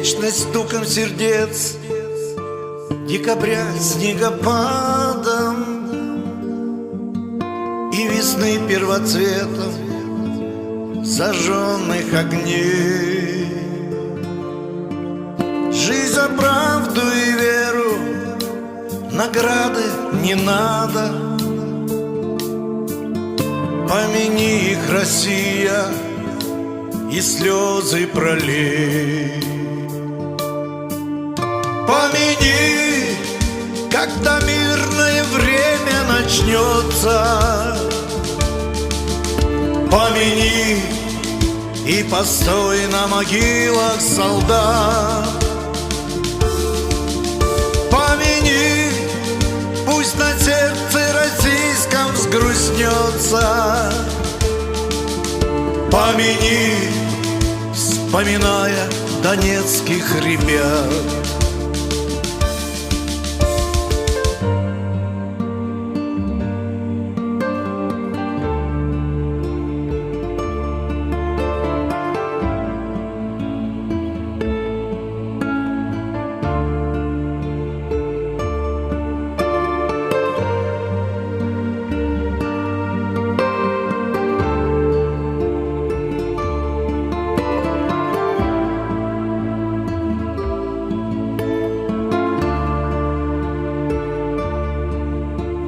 вечность стуком сердец, декабря снегопадом и весны первоцветом зажженных огней. Жизнь за правду и веру, награды не надо. Помяни их, Россия, и слезы пролей. Помяни, когда мирное время начнется. Помяни и постой на могилах солдат. Помяни, пусть на сердце российском взгрустнется. Помяни, вспоминая донецких ребят.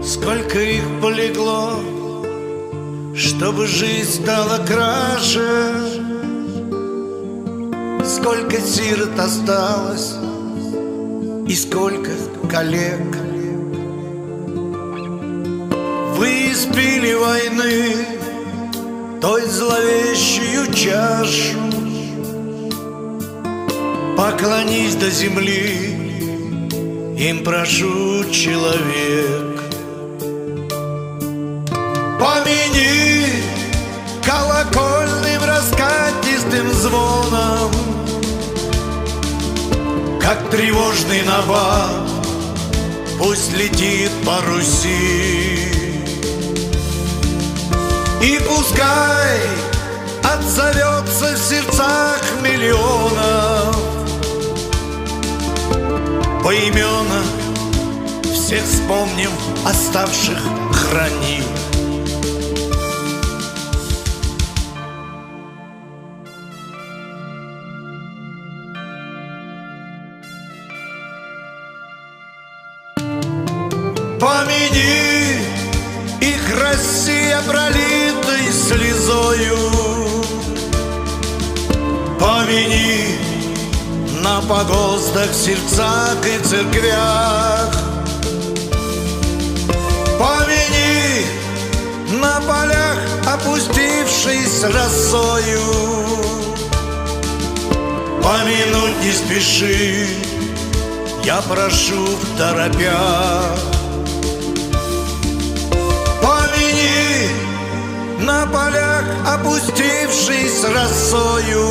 Сколько их полегло, чтобы жизнь стала краше. Сколько сирот осталось и сколько коллег. Вы испили войны той зловещую чашу. Поклонись до земли, им прошу, человек. Помяни колокольным раскатистым звоном, как тревожный набат, пусть летит по Руси. И пускай отзовется в сердцах миллионов поименно, всех вспомним, оставших храни. Помяни их, Россия, пролитой слезою. Помяни на погостах, сердцах и церквях. Помяни на полях, опустившись росою. Помянуть не спеши, я прошу второпях. Помяни на полях, опустившись росою.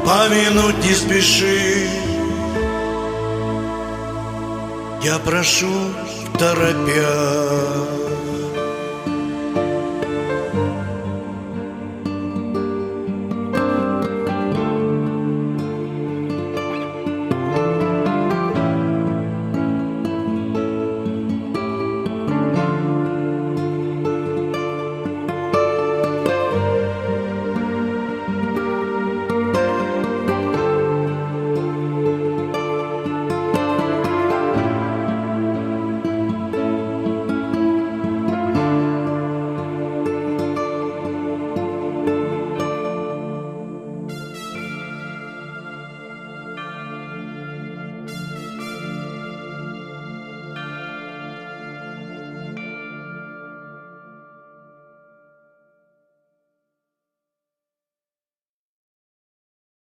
Помянуть не спеши, я прошу второпях.